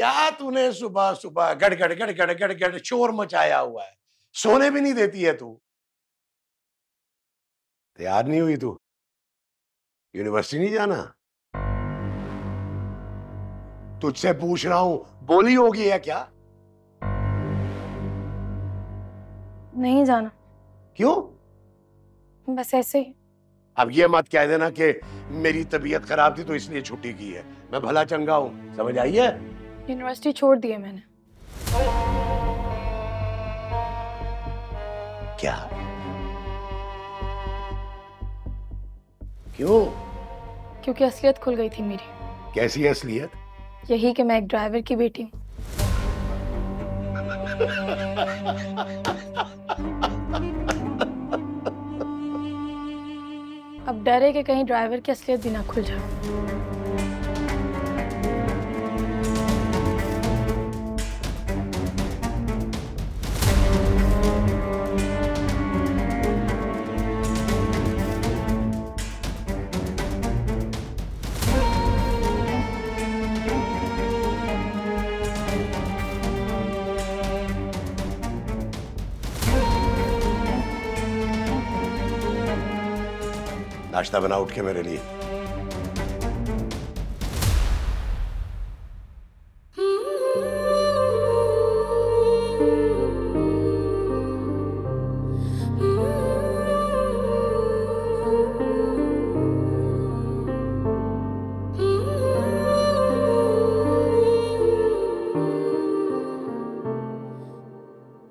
क्या तूने सुबह सुबह गड़गड़ गड़गड़ गड़गड़ शोर मचाया हुआ है? सोने भी नहीं देती है तू। तैयार नहीं हुई तू? यूनिवर्सिटी नहीं जाना? तुझसे पूछ रहा हूं, बोली होगी या क्या? नहीं जाना। क्यों? बस ऐसे ही। अब ये मत कह देना कि मेरी तबीयत खराब थी तो इसलिए छुट्टी की है। मैं भला चंगा हूं, समझ आई है? यूनिवर्सिटी छोड़ दी है मैंने। क्या? क्यों? क्योंकि असलियत खुल गई थी मेरी। कैसी असलियत? यही कि मैं एक ड्राइवर की बेटी हूँ। अब डर है कि कहीं ड्राइवर की असलियत भी ना खुल जाए। नाश्ता बना उठ के मेरे लिए।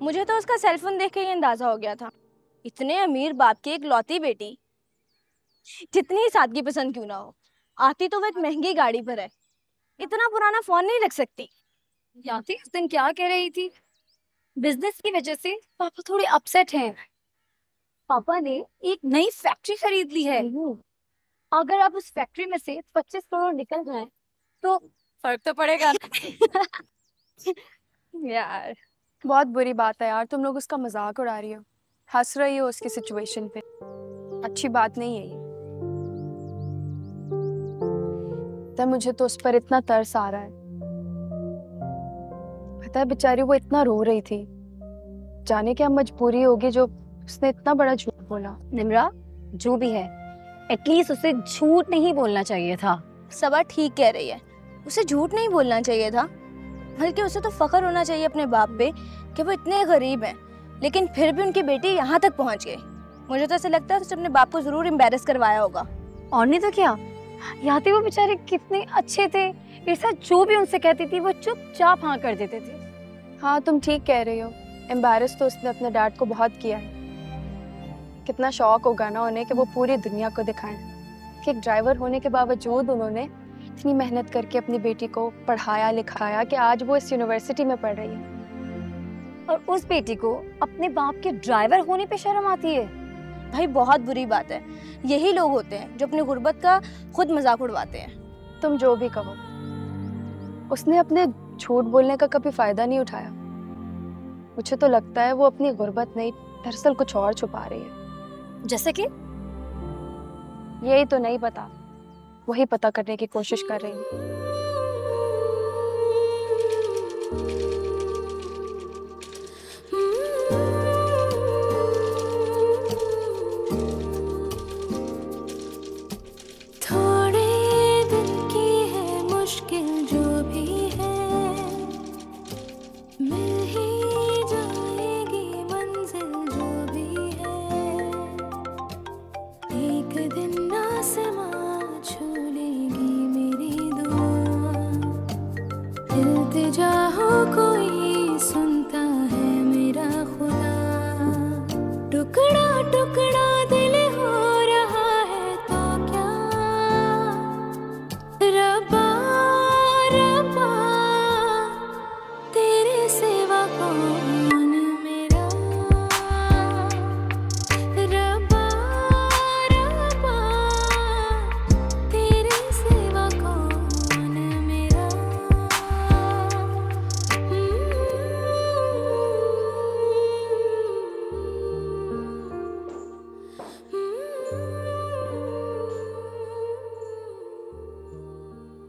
मुझे तो उसका सेलफोन देख के ही अंदाजा हो गया था। इतने अमीर बाप की एक लौती बेटी, जितनी सादगी पसंद क्यों ना हो, आती तो वो एक महंगी गाड़ी पर है। इतना पुराना फोन नहीं रख सकती। याती उस दिन क्या कह रही थी? बिजनेस की वजह से पापा थोड़े अपसेट हैं। पापा ने एक नई फैक्ट्री खरीद ली है। अगर आप उस फैक्ट्री में से 25 करोड़ निकल जाए तो फर्क तो पड़ेगा। यार बहुत बुरी बात है यार, तुम लोग उसका मजाक उड़ा रही हो, हंस रही हो उसकी सिचुएशन पे। अच्छी बात नहीं है ये। तब मुझे तो उस पर इतना तरस आ रहा है। पता है बेचारी वो इतना रो रही थी, जाने क्या मजबूरी होगी जो उसने इतना बड़ा झूठ बोला। निम्रा, जो भी है एटलीस्ट उसे झूठ नहीं बोलना चाहिए था। सबा ठीक कह रही है, उसे झूठ नहीं बोलना चाहिए था, बल्कि उसे तो फख्र होना चाहिए अपने बाप पे कि वो इतने गरीब हैं, लेकिन फिर भी उनकी बेटी यहाँ तक पहुँच गई। मुझे तो ऐसा लगता है उसने अपने बाप को जरूर एम्बैरेस करवाया होगा। और नहीं तो क्या, याती वो बेचारे कितने अच्छे थे। ईर्षा जो भी उनसे कहती थी वो चुपचाप हाँ कर देते थे। हाँ तुम ठीक कह रही हो, एम्बैरेस तो उसने अपने डैड को बहुत किया है। कितना शौक होगा ना उन्हें कि वो पूरी दुनिया को दिखाएं कि एक ड्राइवर होने के बावजूद उन्होंने इतनी मेहनत करके अपनी बेटी को पढ़ाया लिखाया कि आज वो इस यूनिवर्सिटी में पढ़ रही है। और उस बेटी को अपने बाप के ड्राइवर होने पे शर्म आती है। भाई बहुत बुरी बात है, यही लोग होते हैं जो अपनी गुर्बत का खुद मजाक उड़वाते हैं। तुम जो भी कहो, उसने अपने झूठ बोलने का कभी फायदा नहीं उठाया। मुझे तो लगता है वो अपनी गुर्बत नहीं, दरअसल कुछ और छुपा रही है। जैसे कि यही तो नहीं पता, वही पता करने की कोशिश कर रही हूँ।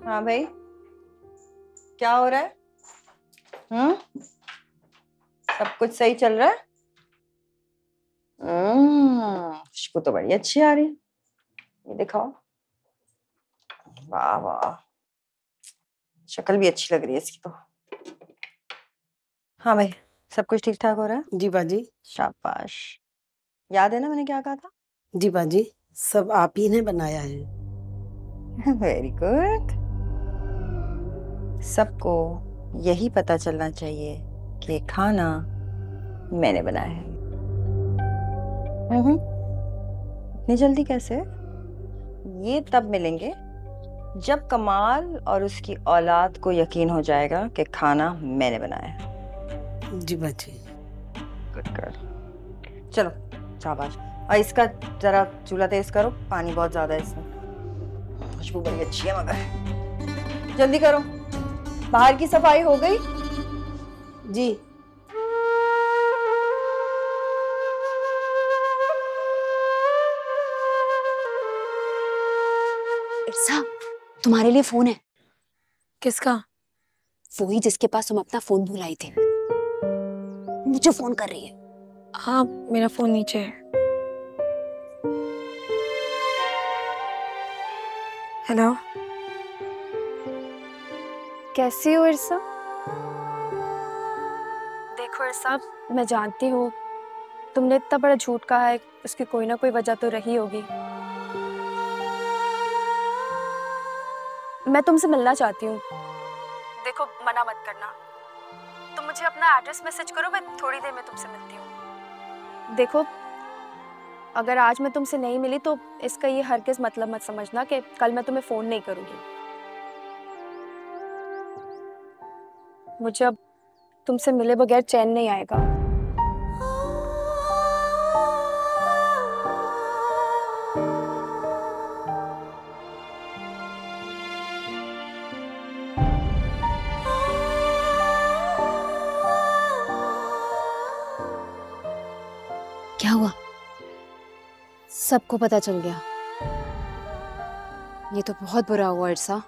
हाँ भाई, क्या हो रहा है? सब कुछ सही चल रहा है? खुशबू तो बड़ी अच्छी आ रही है। ये दिखाओ। वाह वाह, शक्ल भी अच्छी लग रही है इसकी तो। हाँ भाई, सब कुछ ठीक ठाक हो रहा है? जी बाजी। शाबाश। याद है ना मैंने क्या कहा था? जी बाजी, सब आप ही ने बनाया है। Very good. सबको यही पता चलना चाहिए कि खाना मैंने बनाया है। इतनी जल्दी कैसे? ये तब मिलेंगे जब कमाल और उसकी औलाद को यकीन हो जाएगा कि खाना मैंने बनाया है। जी बाजी। Good girl. चलो शाबाश। और इसका जरा चूल्हा तेज करो, पानी बहुत ज्यादा है इसमें। खुशबू बड़ी अच्छी है मगर। जल्दी करो। बाहर की सफाई हो गई? जी। इर्सा, तुम्हारे लिए फोन है। किसका? वही जिसके पास तुम अपना फोन भुलाई थे। मुझे फोन कर रही है। हाँ, मेरा फोन नीचे है। हेलो, कैसी हो इरसा? देखो इरसा, मैं जानती हूँ तुमने इतना बड़ा झूठ कहा है, उसकी कोई ना कोई वजह तो रही होगी। मैं तुमसे मिलना चाहती हूँ। देखो, मना मत करना। तुम मुझे अपना एड्रेस मैसेज करो, मैं थोड़ी देर में तुमसे मिलती हूँ। देखो, अगर आज मैं तुमसे नहीं मिली तो इसका ये हरगिज़ मतलब मत समझना कि कल मैं तुम्हें फ़ोन नहीं करूँगी। मुझे अब तुमसे मिले बगैर चैन नहीं आएगा। क्या हुआ? सबको पता चल गया। ये तो बहुत बुरा हुआ इरसा।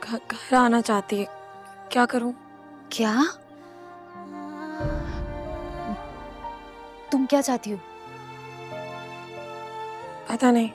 घर आना चाहती है, क्या करूं? क्या? तुम क्या चाहती हो? पता नहीं।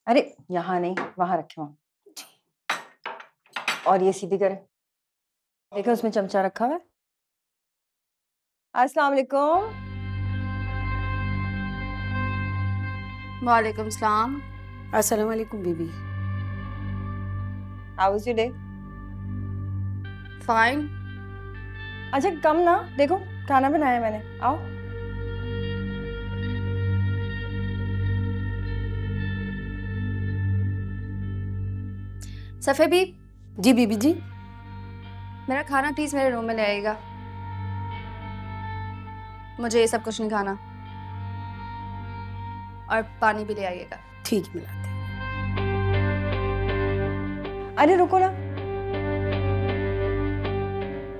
अरे यहाँ नहीं, वहां रखे वहां। और ये सीधी करे। देखो उसमें चमचा रखा हुआ है। अस्सलाम वालेकुम। वालेकुम सलाम। अस्सलाम वालेकुम बीबी। How was your day? Fine. अच्छा कम ना, देखो खाना बनाया मैंने, आओ। सफ़े भी, जी बीबी जी। मेरा खाना प्लीज़ मेरे रूम में ले आइएगा। मुझे ये सब कुछ नहीं खाना। और पानी भी ले आइएगा। ठीक मिलाते। अरे रुको ना,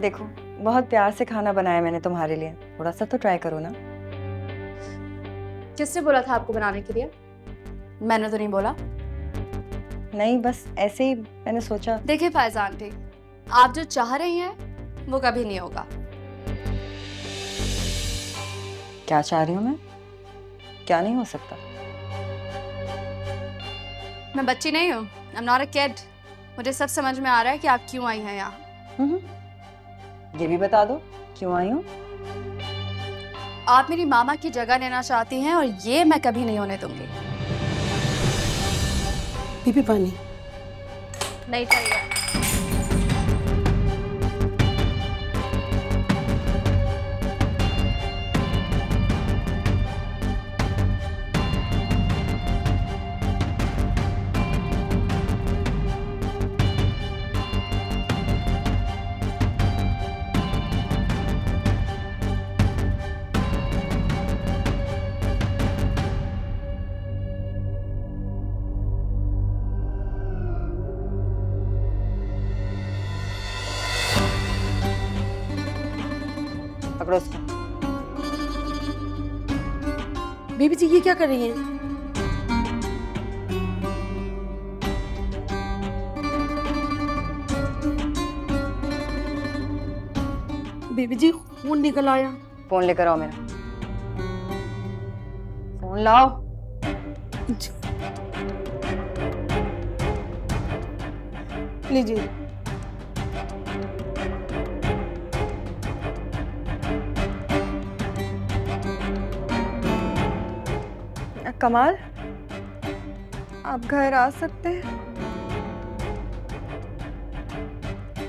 देखो बहुत प्यार से खाना बनाया मैंने तुम्हारे लिए, थोड़ा सा तो ट्राई करो ना। किसने बोला था आपको बनाने के लिए? मैंने तो नहीं बोला। नहीं, बस ऐसे ही मैंने सोचा। देखिए फायजा आंटी, आप जो चाह रही हैं वो कभी नहीं होगा। क्या चाह रही हूँ मैं? क्या नहीं हो सकता? मैं बच्ची नहीं हूँ, I am not a kid. मुझे सब समझ में आ रहा है कि आप क्यों आई हैं यहाँ। ये भी बता दो क्यों आई हूँ। आप मेरी मामा की जगह लेना चाहती हैं और ये मैं कभी नहीं होने दूंगी। बीबी पानी। नहीं चाहिए। पकड़ो उसको। बीबी जी ये क्या कर रही हैं? बीबी जी खून निकल आया। फोन लेकर आओ मेरा। फोन लाओ। लीजिए। कमाल, आप घर आ सकते हैं?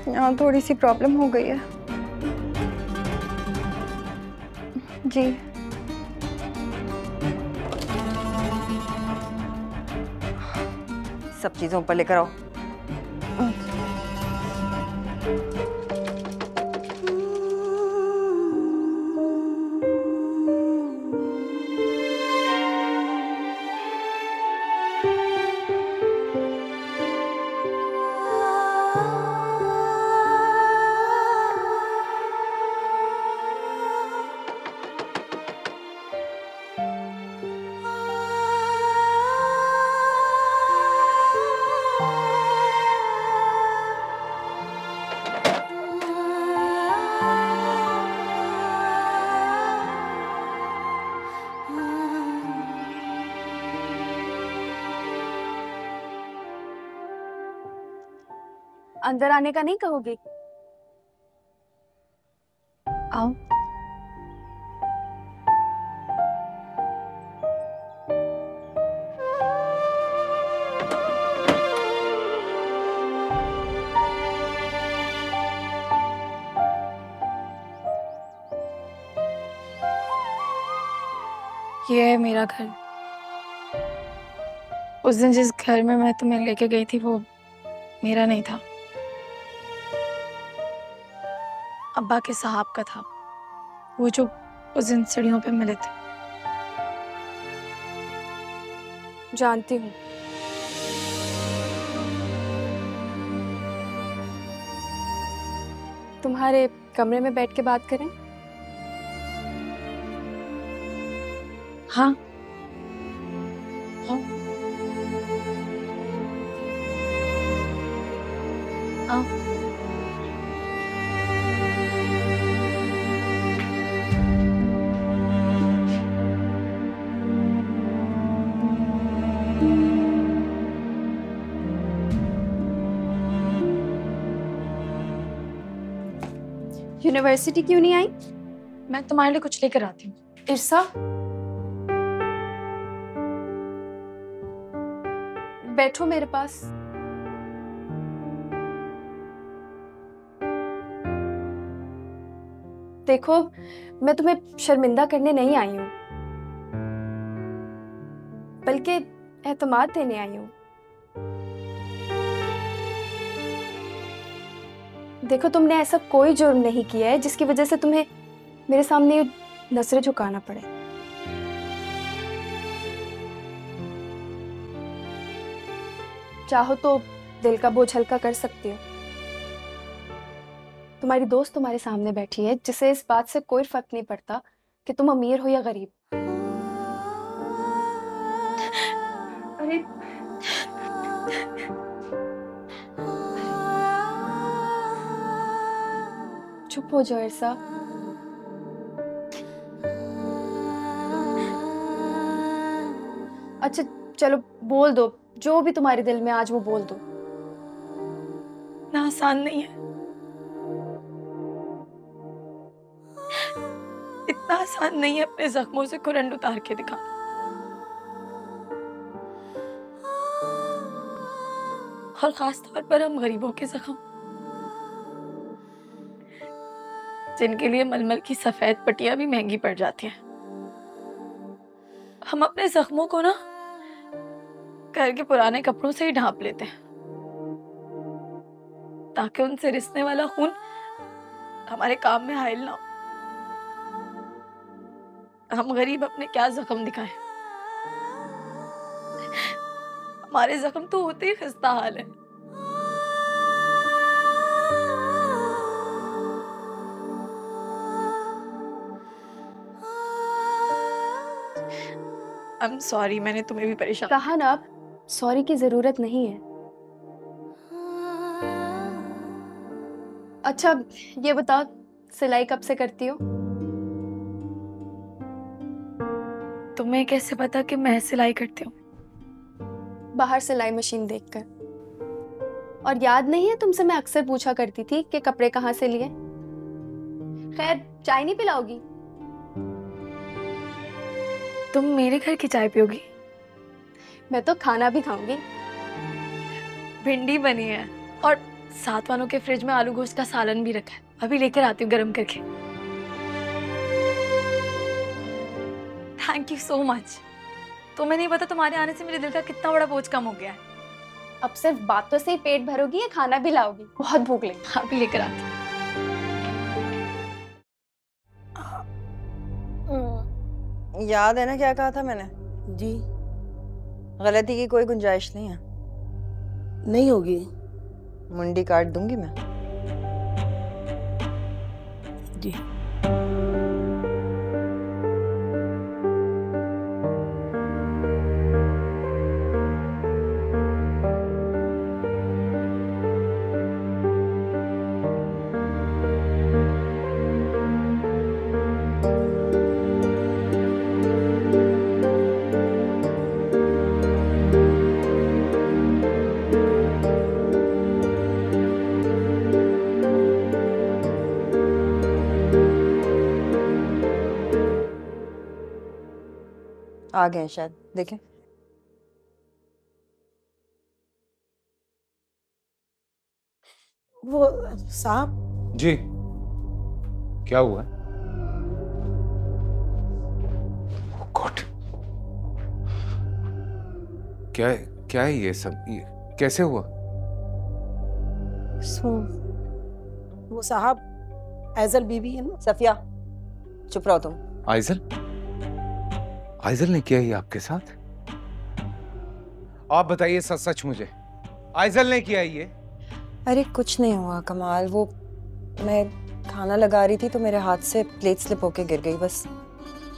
यहाँ थोड़ी सी प्रॉब्लम हो गई है जी। सब चीजों पर लेकर आओ। अंदर आने का नहीं कहोगी? आओ। ये है मेरा घर। उस दिन जिस घर में मैं तुम्हें लेके गई थी वो मेरा नहीं था, अब्बा के साहब का था, वो जो उस दिन सीढ़ियों पे मिले थे। जानती हूँ। तुम्हारे कमरे में बैठ के बात करें? हाँ हाँ, आओ। यूनिवर्सिटी क्यों नहीं आई? मैं तुम्हारे लिए कुछ लेकर आती हूँ। इरसा, बैठो मेरे पास। देखो, मैं तुम्हें शर्मिंदा करने नहीं आई हूं, बल्कि एतमाद देने आई हूं। देखो, तुमने ऐसा कोई जुर्म नहीं किया है जिसकी वजह से तुम्हें मेरे सामने नजरें झुकाना पड़े। चाहो तो दिल का बोझ हल्का कर सकती हो। तुम्हारी दोस्त तुम्हारे सामने बैठी है जिसे इस बात से कोई फर्क नहीं पड़ता कि तुम अमीर हो या गरीब। अरे चुप हो जाओ इरसा। अच्छा चलो बोल दो, जो भी तुम्हारे दिल में आज वो बोल दो। ना आसान नहीं है, इतना आसान नहीं है अपने जख्मों से खुरंड उतार के दिखा। और खास तौर पर हम गरीबों के जख्म, जिनके लिए मलमल की सफेद पट्टियां भी महंगी पड़ जाती हैं। हम अपने जख्मों को ना घर के पुराने कपड़ों से ही ढांप लेते हैं ताकि उनसे रिसने वाला खून हमारे काम में हाइल ना हो। हम गरीब अपने क्या जख्म दिखाएं? हमारे जख्म तो होते ही खस्ता हाल है। आई एम सॉरी, मैंने तुम्हें भी परेशान कहा ना, सॉरी की जरूरत नहीं है। अच्छा ये बताओ, सिलाई कब से करती हो? तुम्हें कैसे पता कि मैं सिलाई करती हूँ? बाहर सिलाई मशीन देखकर। और याद नहीं है तुमसे मैं अक्सर पूछा करती थी कि कपड़े कहाँ से लिए? खैर, चाय नहीं पिलाओगी? तुम मेरे घर की चाय पियोगी? मैं तो खाना भी खाऊंगी। भिंडी बनी है और साथ वालों के फ्रिज में आलू गोश्त का सालन भी रखा है, अभी लेकर आती हूँ गरम करके। Thank you so much. तुम्हें नहीं पता तुम्हारे आने से मेरे दिल का कितना बड़ा बोझ कम हो गया है। अब सिर्फ बातों से ही पेट भरोगी या खाना भी लाओगी? बहुत भूख लगी। अभी लेकर आती हूँ। याद है ना क्या कहा था मैंने? जी गलती की कोई गुंजाइश नहीं है। नहीं होगी। मुंडी काट दूंगी मैं। जी आ गए हैं शायद, देखें। वो साहब। जी, क्या हुआ? गॉड, क्या क्या है ये सब? ये कैसे हुआ? वो साहब ऐजल बीबी है ना। सफिया चुप रहो तुम। आइजल? आइजल ने किया ये आपके साथ? आप बताइए सच सच मुझे, आइजल ने किया ये? अरे कुछ नहीं हुआ कमाल, वो मैं खाना लगा रही थी तो मेरे हाथ से प्लेट स्लिप होके गिर गई, बस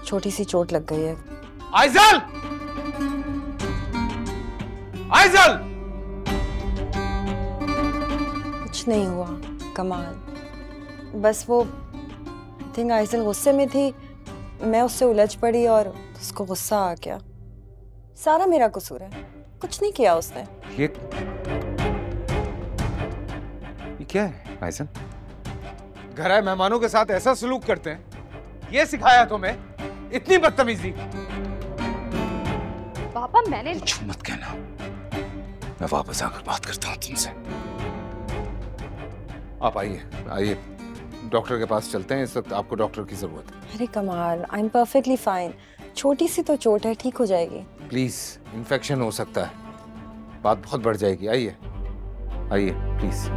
छोटी सी चोट लग गई है। आइजल! आइजल! कुछ नहीं हुआ कमाल, बस वो थिंक आइजल गुस्से में थी, मैं उससे उलझ पड़ी और उसको गुस्सा आ गया। सारा मेरा कसूर है, कुछ नहीं किया उसने। ये क्या है आइजल? घर आए मेहमानों के साथ ऐसा सलूक करते हैं? ये सिखाया तुम्हें? इतनी बदतमीजी? पापा मैंने कुछ मत कहना, मैं वापस आकर बात करता हूँ तुमसे। आप आइए आइए, डॉक्टर के पास चलते हैं, इस वक्त आपको डॉक्टर की जरूरत है। अरे कमाल, आई एम परफेक्टली फाइन, छोटी सी तो चोट है, ठीक हो जाएगी। प्लीज, इन्फेक्शन हो सकता है, बात बहुत बढ़ जाएगी। आइए आइए प्लीज।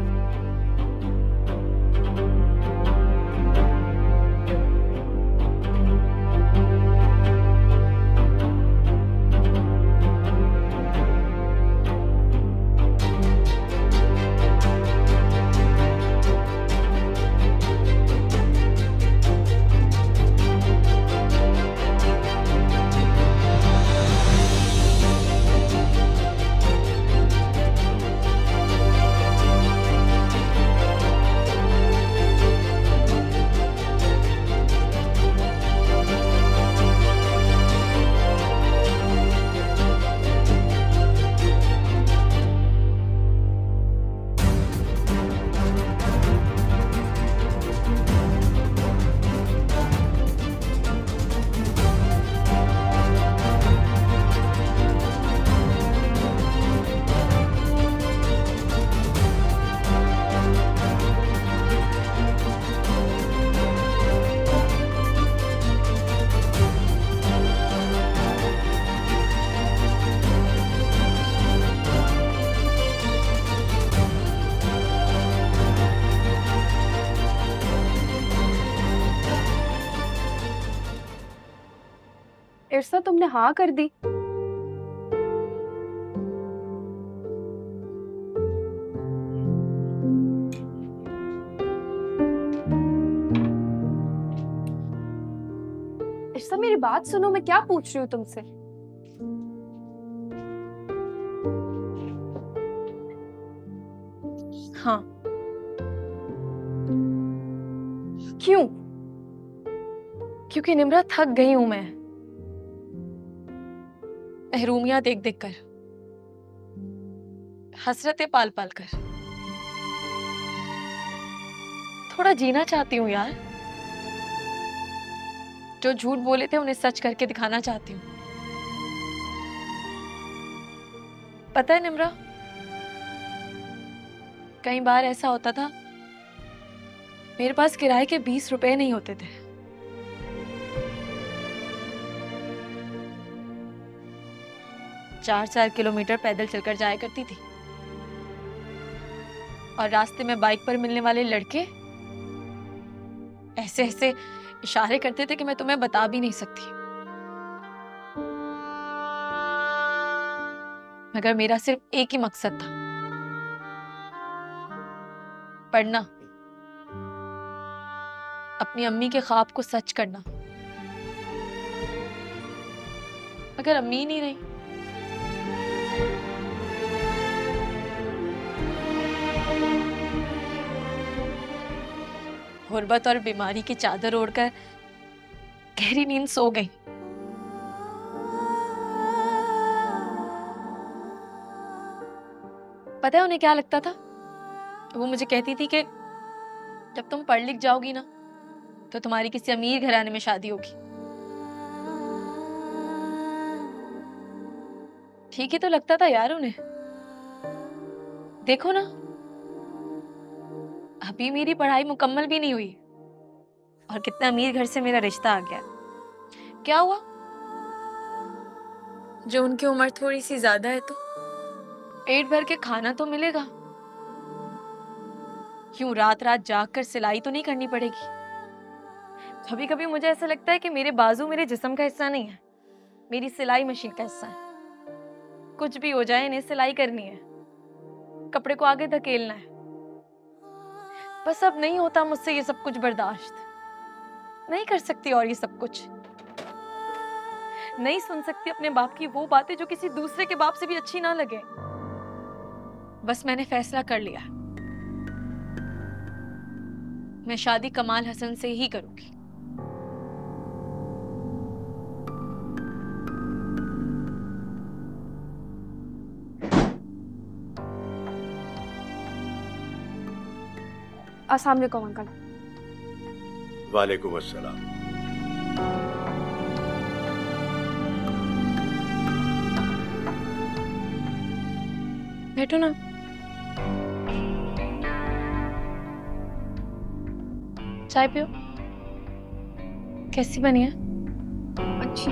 इरसा तुमने हाँ कर दी? इरसा मेरी बात सुनो, मैं क्या पूछ रही हूँ तुमसे? हाँ। क्यों? क्योंकि निम्रा थक गई हूं मैं महरूमियां देख देख कर, हसरतें पाल पाल कर। थोड़ा जीना चाहती हूँ यार। जो झूठ बोले थे उन्हें सच करके दिखाना चाहती हूँ। पता है निम्रा, कई बार ऐसा होता था मेरे पास किराए के 20 रुपए नहीं होते थे। 4-4 किलोमीटर पैदल चलकर जाया करती थी और रास्ते में बाइक पर मिलने वाले लड़के ऐसे ऐसे इशारे करते थे कि मैं तुम्हें बता भी नहीं सकती। मगर मेरा सिर्फ एक ही मकसद था, पढ़ना, अपनी अम्मी के ख्वाब को सच करना। मगर अम्मी ही नहीं रही। गुर्बत और बीमारी की चादर ओढ़कर गहरी नींद सो गई। पता है उन्हें क्या लगता था? वो मुझे कहती थी कि जब तुम पढ़ लिख जाओगी ना तो तुम्हारी किसी अमीर घराने में शादी होगी। ठीक ही तो लगता था यार उन्हें। देखो ना, अभी मेरी पढ़ाई मुकम्मल भी नहीं हुई और कितना अमीर घर से मेरा रिश्ता आ गया। क्या हुआ? जो उनकी उम्र थोड़ी सी ज्यादा है तो पेट भर के खाना तो मिलेगा। क्यों रात रात जाग कर सिलाई तो नहीं करनी पड़ेगी। कभी कभी मुझे ऐसा लगता है कि मेरे बाजू मेरे जिस्म का हिस्सा नहीं है, मेरी सिलाई मशीन का हिस्सा है। कुछ भी हो जाए इन्हें सिलाई करनी है, कपड़े को आगे धकेलना है। बस अब नहीं होता मुझसे ये सब कुछ बर्दाश्त। नहीं कर सकती और ये सब कुछ। नहीं सुन सकती अपने बाप की वो बातें जो किसी दूसरे के बाप से भी अच्छी ना लगे। बस मैंने फैसला कर लिया, मैं शादी कमाल हसन से ही करूंगी। अस्सलाम वालेकुम अंकल। वालेकुम अस्सलाम। बैठो ना। चाय पियो। कैसी बनी है? अच्छी।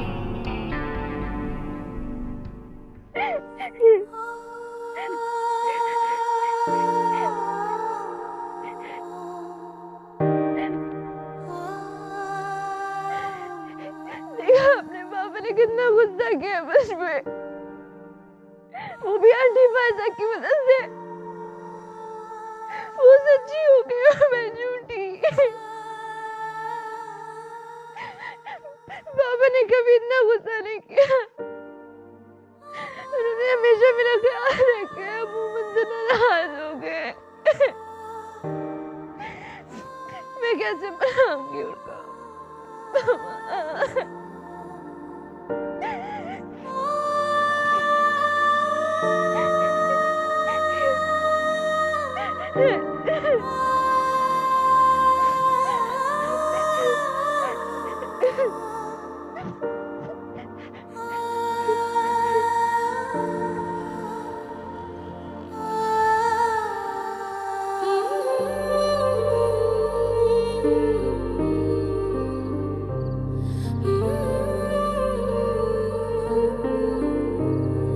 देखा अपने पापा ने कितना गुस्सा किया बस में, वो भी आंटी फायदा की वजह से। वो सच्ची हो गई और मैं झूठी। पापा ने कभी इतना गुस्सा नहीं किया, उन्होंने हमेशा मेरा ख्याल रखा। वो मुझसे नाराज हो गए। मैं कैसे मनाऊंगी उनको?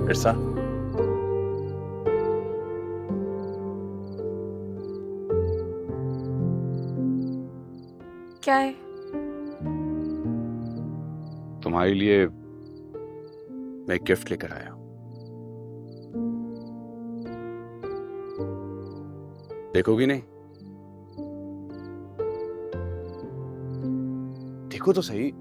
इरसा, क्या है? तुम्हारे लिए मैं एक गिफ्ट लेकर आया हूं। देखोगी नहीं? देखो तो सही।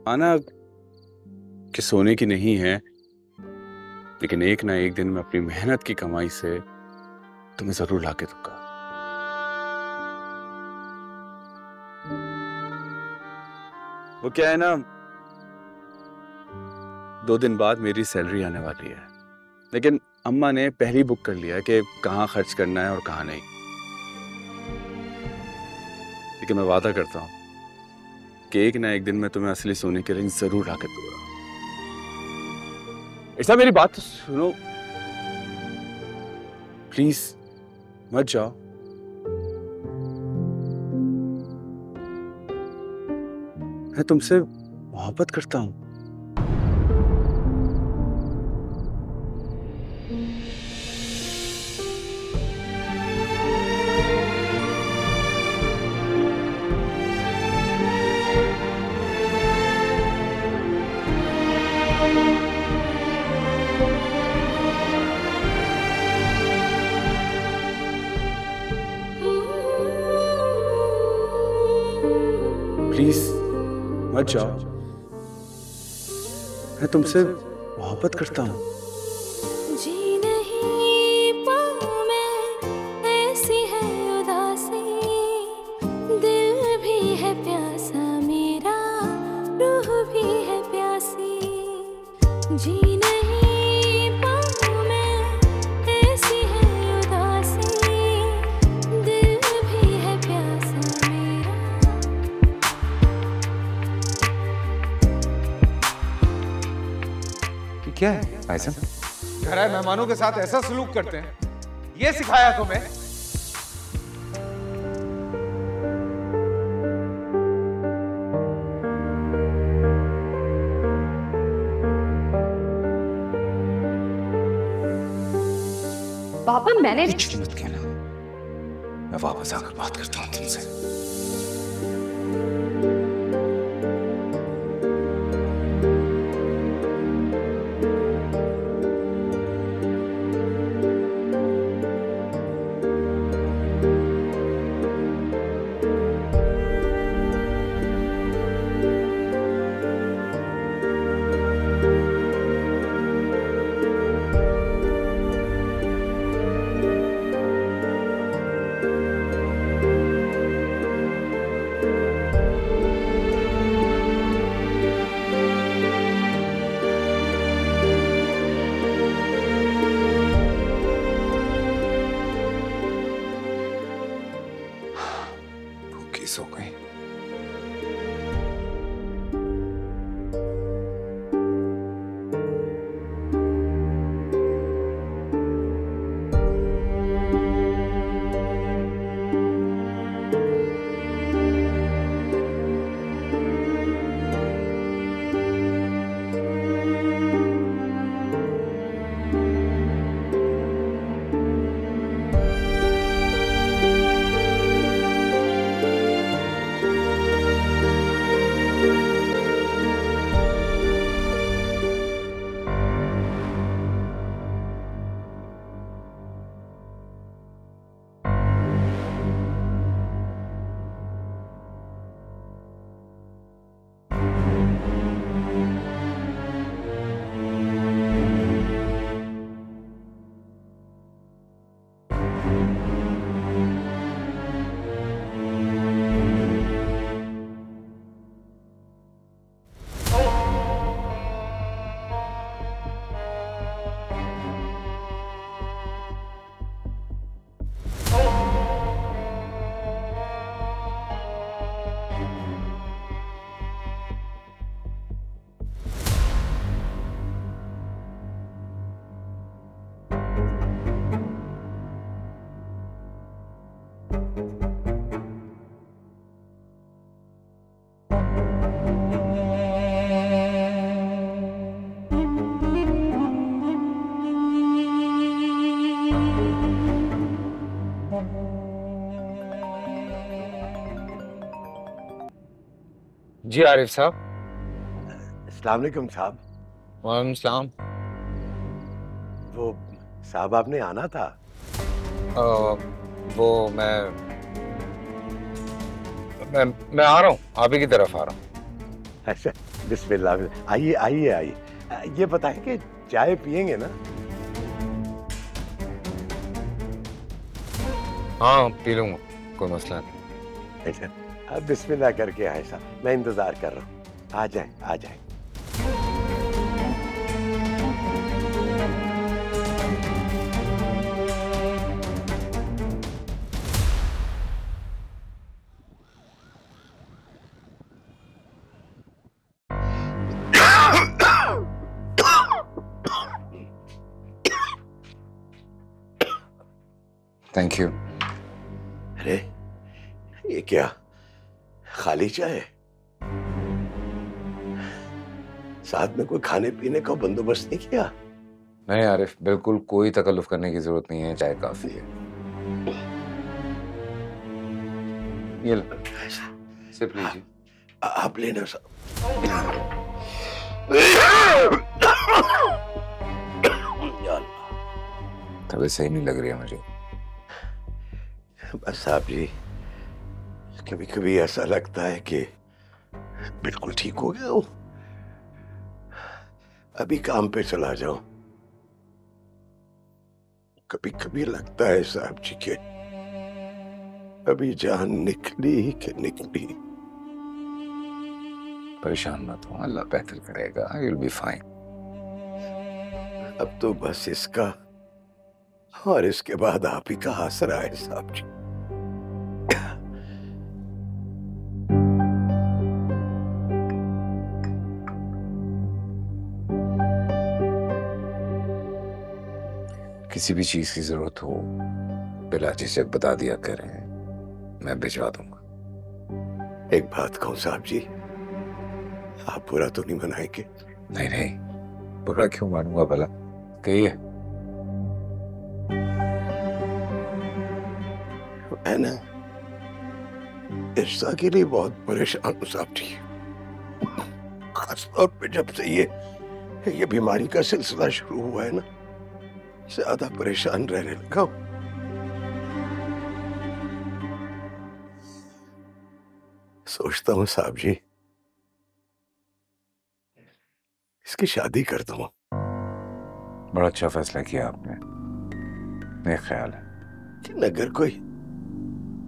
आना कि सोने की नहीं है, लेकिन एक ना एक दिन मैं अपनी मेहनत की कमाई से तुम्हें जरूर लाके दूंगा। वो क्या है ना, 2 दिन बाद मेरी सैलरी आने वाली है, लेकिन अम्मा ने पहले बुक कर लिया कि कहाँ खर्च करना है और कहाँ नहीं। लेकिन मैं वादा करता हूँ कि एक ना एक दिन मैं तुम्हें असली सोने के रिंग जरूर लाकर दूंगा। ऐसा मेरी बात तो सुनो प्लीज, मत जाओ। मैं तुमसे मोहब्बत करता हूं। प्लीज मत जाओ, मैं तुमसे मोहब्बत करता हूं। जी नहीं पाऊं मैं, ऐसी है उदासी, दिल भी है प्यासा मेरा, रूह भी है प्यासी। जी नहीं पाऊं मैं, ऐसी है उदासी, दिल भी है प्यासा मेरा। क्या है भाईजान? घर आए मेहमानों के साथ ऐसा सलूक करते हैं, ये सिखाया तुम्हें? पापा मैंने कुछ मत कहना, मैं वापस आकर बात करता हूँ तुमसे। सो गई। जी आरिफ साहब। अस्सलाम वालेकुम साहब। वालेकुम सलाम। वो साहब आपने आना था। वो मैं आ रहा हूँ, आप ही की तरफ आ रहा हूँ। अच्छा, बिस्मिल्लाह। आइए आइए आइए। ये बताएं कि चाय पियेंगे ना? हाँ पी लूंगा, कोई मसला नहीं। अच्छा, अब बिस्मिल्लाह करके आए साहब, मैं इंतजार कर रहा हूँ। आ जाए आ जाए। Thank you. अरे ये क्या, खाली चाय है? साथ में कोई खाने पीने का बंदोबस्त नहीं किया? नहीं आरिफ, बिल्कुल कोई तकल्लुफ करने की जरूरत नहीं है, चाय काफी है। ये लो, सिर्फ लीजिए। आप लेना साहब। तबीयत सही नहीं लग रही है मुझे। बस साहब जी, कभी कभी ऐसा लगता है कि बिल्कुल ठीक हो गया हूं, अभी काम पे चला जाऊं। कभी कभी लगता है साहब जी के अभी जान निकली कि निकली। परेशान मत हो, अल्लाह बेहतर करेगा, you'll be fine। अब तो बस इसका और इसके बाद आप ही का आसरा है साहब जी। किसी भी चीज की जरूरत हो बिला झिझक बता दिया करें, मैं भिजवा दूंगा। एक बात कहूं साहब जी, आप बुरा तो नहीं मनाएंगे? नहीं नहीं, बुरा क्यों मानूंगा भला, कहिए। मैं ना इर्सा के लिए बहुत परेशान हूं साहब जी, खासतौर पे जब से ये बीमारी का सिलसिला शुरू हुआ है ना, ज्यादा परेशान रहने लगा हूं। सोचता हूं साहब जी इसकी शादी कर दूं। बड़ा अच्छा फैसला किया आपने, मेरा ख्याल है। लेकिन अगर कोई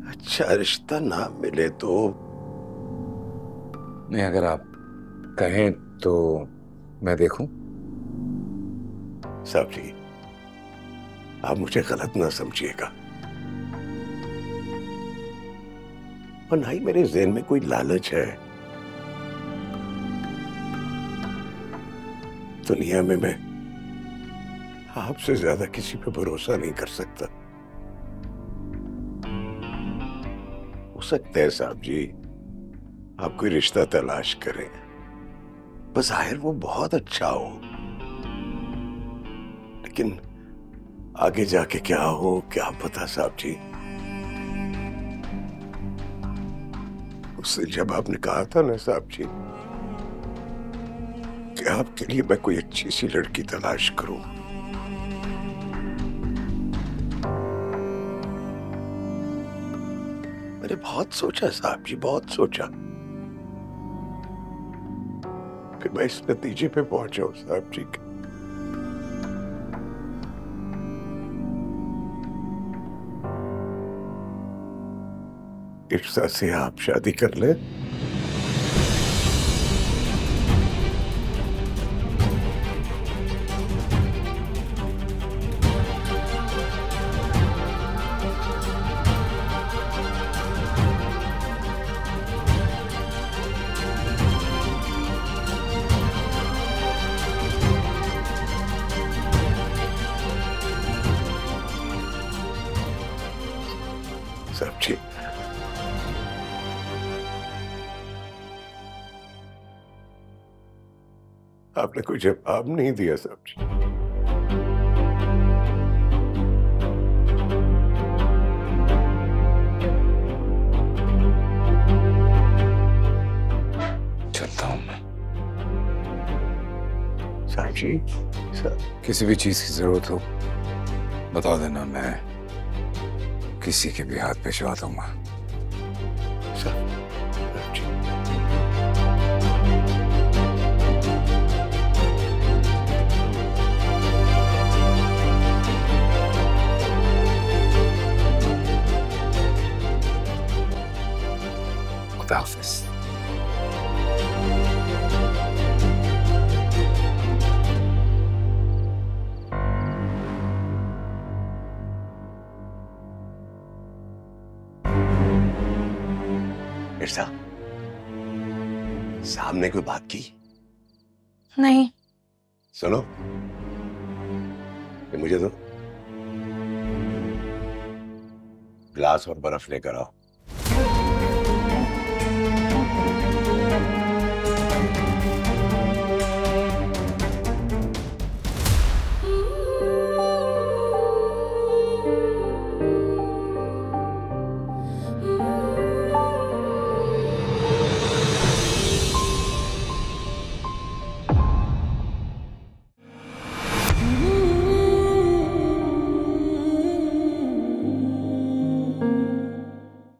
अच्छा रिश्ता ना मिले तो? नहीं, अगर आप कहें तो मैं देखूं। साहब जी, आप मुझे गलत ना समझिएगा, और ना ही मेरे ज़हन में कोई लालच है। दुनिया में मैं आपसे ज्यादा किसी पे भरोसा नहीं कर सकता। हो सकता है साहब जी आप कोई रिश्ता तलाश करें, बस जाहिर वो बहुत अच्छा हो, लेकिन आगे जाके क्या हो क्या पता साहब जी। उससे जब आपने कहा था ना साहब जी कि आपके लिए मैं कोई अच्छी सी लड़की तलाश करूं, मैंने बहुत सोचा साहब जी, बहुत सोचा, फिर मैं इस नतीजे पे पहुंचा हूं साहब जी। इर्सा से आप शादी कर ले। साहब जी, आपने कोई जवाब नहीं दिया साहब जी। चलता हूं मैं। साहब जी, किसी भी चीज की जरूरत हो बता देना, मैं किसी के भी हाथ भिजवा दूंगा। साहब जी। इर्सा, सामने कोई बात की? नहीं। सुनो, ये मुझे दो, ग्लास और बर्फ लेकर आओ।